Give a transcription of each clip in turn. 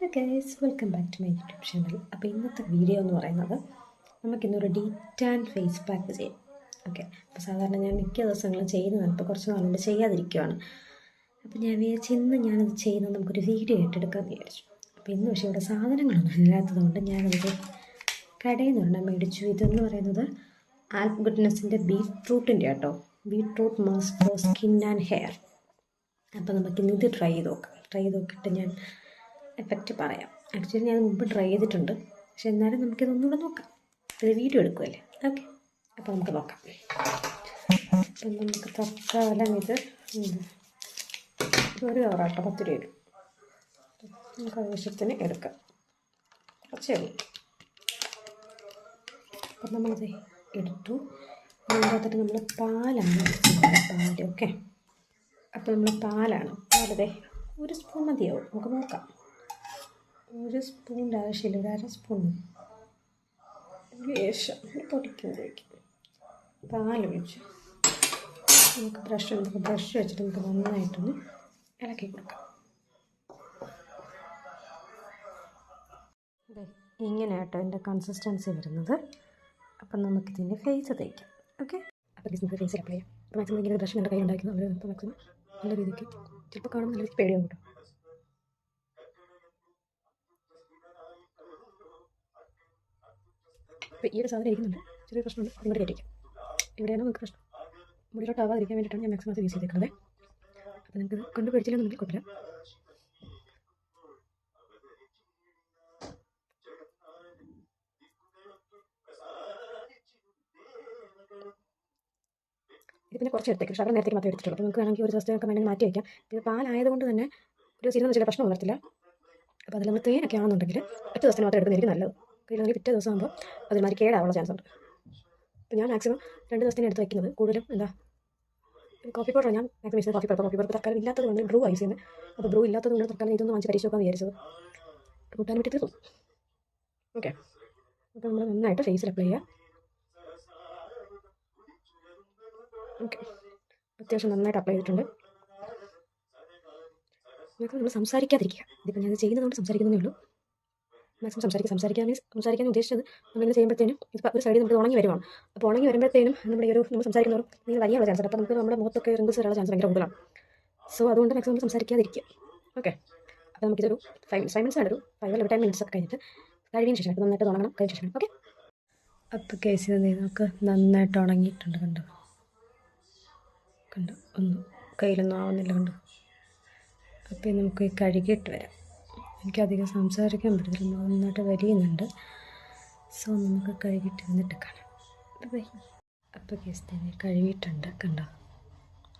Hello guys, welcome back to my YouTube channel. അപ്പോൾ ഇന്നത്തെ video എന്ന് പറയുന്നത് നമുക്കിന്നൊരു ഡീറ്റാൻ ഫേസ് പാക്ക് ചെയ്യാം. ഓക്കെ, അപ്പോൾ സാധാരണ ഞാൻ മിക്ക ദിവസങ്ങളും ചെയ്യുന്നതാണ്, ഇപ്പോൾ കുറച്ച് നാളുകൊണ്ട് ചെയ്യാതിരിക്കുവാണ്. അപ്പോൾ ഞാൻ വിചാരിച്ചു ഇന്ന് ഞാനത് ചെയ്യുന്നത് നമുക്കൊരു വീഡിയോ ആയിട്ടെടുക്കാമെന്ന് വിചാരിച്ചു. അപ്പോൾ ഇന്ന് പക്ഷേ ഇവിടെ സാധനങ്ങളൊന്നും ഇല്ലാത്തതുകൊണ്ട് ഞാനത് കടയിൽ നിന്നൊരെണ്ണം മേടിച്ചു. ഇതെന്ന് പറയുന്നത് ആൽപ്പ് ഗുഡ്നെസ്സിൻ്റെ ബീട്രൂട്ടിൻ്റെ കേട്ടോ, beetroot mask four skin and hair. അപ്പോൾ നമുക്കിന്ന് ഇത് ട്രൈ ചെയ്ത് നോക്കിയിട്ട് ഞാൻ എഫക്റ്റ് പറയാം. ആക്ച്വലി ഞാൻ മുമ്പ് ട്രൈ ചെയ്തിട്ടുണ്ട്, പക്ഷെ എന്നാലും നമുക്കിതൊന്നുകൂടെ നോക്കാം. ഇത് വീഡിയോ എടുക്കുമല്ലേ. ഓക്കെ, അപ്പോൾ നമുക്ക് നോക്കാം. അപ്പം നമുക്ക് തൽക്കാലം ഇത് ഒരു കവറാട്ടോ, 10 രൂപ നമുക്ക് ആവശ്യത്തിന് എടുക്കാം. കുറച്ചേ ഉള്ളൂ. അപ്പം നമ്മളിത് എടുത്തു. അതിനകത്തിട്ട് നമ്മൾ പാലാണ്. ഓക്കെ, അപ്പോൾ നമ്മൾ പാലതേ 1 സ്പൂൺ മതിയാവും. നമുക്ക് നോക്കാം. 1 സ്പൂണിൻ്റെ ആവശ്യമില്ല, 1/2 സ്പൂൺ ലേശം പൊടിക്കുമ്പോഴേക്കും പാലൊഴിച്ച് നമുക്ക് ബ്രഷ് വെച്ചിട്ട് നമുക്ക് നന്നായിട്ടൊന്ന് ഇളക്കി കൊടുക്കാം. ഇങ്ങനെ കേട്ടോ എൻ്റെ കൺസിസ്റ്റൻസി വരുന്നത്. അപ്പം നമുക്കിതിൻ്റെ ഫേസ് തേക്കാം. ഓക്കെ, അപ്പോൾ നമുക്ക് ഫേസിൽ അപ്ലൈ ചെയ്യാം. അപ്പോൾ മാക്സിമം ഇങ്ങനെ ബ്രഷ് എൻ്റെ കയ്യിൽ ഉണ്ടാക്കുന്നത് അവർ അപ്പോൾ മാക്സിമം നല്ല രീതിക്ക് ചിലപ്പോൾ കാണുമ്പോൾ നല്ല രീതിക്ക് പേടിയാവും കേട്ടോ. അപ്പോൾ ഈ ഒരു സാധനം ഇരിക്കുന്നുണ്ട്, ചെറിയ പ്രശ്നമുണ്ട്, ഇങ്ങോട്ട് കയറ്റിക്കാം. ഇവിടെയാണ് നമുക്ക് പ്രശ്നം. മുടിയിലോട്ടാവാതിരിക്കാൻ വേണ്ടിയിട്ടാണ് ഞാൻ മാക്സിമം യൂസ് ചെയ്തേക്കുന്നത്. അപ്പോൾ നിങ്ങൾക്ക് കൊണ്ട് പിടിച്ചില്ലെന്നുണ്ടെങ്കിൽ കുഴപ്പമില്ല. ഇത് പിന്നെ കുറച്ച് എടുത്തേക്കും, ശകലം നേരത്തേക്ക് മാത്രമേ എടുത്തിട്ടുള്ളൂ. അപ്പോൾ നമുക്ക് വേണമെങ്കിൽ ഒരു ദിവസത്തേക്ക് വേണമെങ്കിൽ മാറ്റി വയ്ക്കാം. ഇത് പാലായതുകൊണ്ട് തന്നെ ഒരു സീരിയൽ ചില പ്രശ്നം വരത്തില്ല. അപ്പോൾ അതിൽ നമ്മൾ തേനൊക്കെ ആണെന്നുണ്ടെങ്കിൽ 8 ദിവസത്തിന് മാത്രം എടുക്കുന്നതായിരിക്കും നല്ലത്. അല്ലെങ്കിൽ പിറ്റേ ദിവസം ആകുമ്പോൾ അതിൽമാതിരി കേടാവാനുള്ള ചാൻസ് ഉണ്ട്. അപ്പോൾ ഞാൻ മാക്സിമം 2 ദിവസത്തിന് എടുത്ത് വയ്ക്കുന്നത്. കൂടുതലും കോഫി പൗഡർ ഞാൻ മാക്സിമം യൂസ് ചെയ്ത് കോഫി പൗഡർ തൽക്കാലം ഇല്ലാത്തത് കൊണ്ട് ബ്രൂ യൂസ് ചെയ്യുന്നത്. അപ്പോൾ ബ്രൂ ഇല്ലാത്തത് കൊണ്ട് തൽക്കാലം ഇതൊന്നും വാങ്ങിച്ച് പരീക്ഷ നോക്കാൻ വിചാരിച്ചത് കൂട്ടാൻ വേണ്ടി തീർന്നു. ഓക്കെ, അപ്പോൾ നമ്മൾ നന്നായിട്ട് ഫേസിൽ അപ്ലൈ ചെയ്യുക. ഓക്കെ, അത്യാവശ്യം നന്നായിട്ട് അപ്ലൈ ചെയ്തിട്ടുണ്ട്. നമ്മൾ സംസാരിക്കാതിരിക്കുക. ഇതിപ്പോൾ ഞാൻ ചെയ്യുന്നതുകൊണ്ട് സംസാരിക്കുന്നതേ ഉള്ളൂ. മാക്സിമം സംസാരിക്കാൻ ഉദ്ദേശിച്ചത് നമ്മളിങ്ങനെ ചെയ്യുമ്പോഴത്തേനും ഇപ്പോൾ ഒരു സൈഡിൽ നമുക്ക് ഉണങ്ങി വരുവാണ്. അപ്പോൾ ഉണങ്ങി വരുമ്പോഴത്തേനും നമ്മൾ സംസാരിക്കുന്നവരും നിങ്ങൾ വലിയുള്ള ചാൻസ് ഉണ്ട്. അപ്പോൾ നമുക്ക് നമ്മുടെ മുഖത്തൊക്കെ റിങ്കിൾസ് വരാനുള്ള ചാൻസ് ഭയങ്കര കൂടുതലാണ്. സോ അതുകൊണ്ട് മാക്സിമം നമ്മൾ സംസാരിക്കാതിരിക്കുക. ഓക്കെ, അപ്പോൾ നമുക്കിതൊരു 5 മിനിറ്റ്സ് ആണ്, ഒരു 5 or 10 മിനിറ്റ്സ് ഒക്കെ കഴിഞ്ഞിട്ട് കഴിവിന് ശേഷം നന്നായിട്ട് ഉണങ്ങണം. കഴിഞ്ഞ ശേഷം ഓക്കെ. അപ്പോൾ കേസ് നമുക്ക് നന്നായിട്ട് ഉണങ്ങിയിട്ടുണ്ട്. കണ്ടോ ഒന്നും കയ്യിലൊന്നും ആവുന്നില്ല. കണ്ടോ, അപ്പോൾ നമുക്ക് കഴുകിയിട്ട് വരാം. എനിക്കധികം സംസാരിക്കാൻ പറ്റത്തില്ല, നന്നായിട്ട് വലിയുന്നുണ്ട്. സോ നമുക്ക് കഴുകിയിട്ട് വന്നിട്ട് കാണാം. അപ്പോൾ കേസ് തന്നെ കഴുകിയിട്ടുണ്ട്. കണ്ടോ,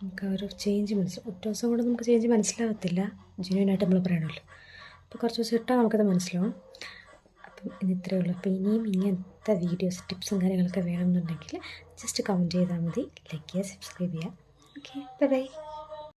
നമുക്ക് ആ ഒരു ചേഞ്ച് മനസ്സിലാവും. 1 ദിവസം കൊണ്ട് നമുക്ക് ചേഞ്ച് മനസ്സിലാവത്തില്ല, ജെന്യുവനായിട്ട് നമ്മൾ പറയണമല്ലോ. അപ്പോൾ കുറച്ച് ദിവസം ഇട്ടാൽ നമുക്കത് മനസ്സിലാവും. അപ്പം ഇന്ന് ഇത്രയേ ഉള്ളൂ. അപ്പോൾ ഇനിയും ഇങ്ങനത്തെ വീഡിയോസ്, ടിപ്സും കാര്യങ്ങളൊക്കെ വേണമെന്നുണ്ടെങ്കിൽ ജസ്റ്റ് കമൻറ്റ് ചെയ്താൽ മതി, ലൈക്ക് ചെയ്യുക, സബ്സ്ക്രൈബ് ചെയ്യുക. Okay, by.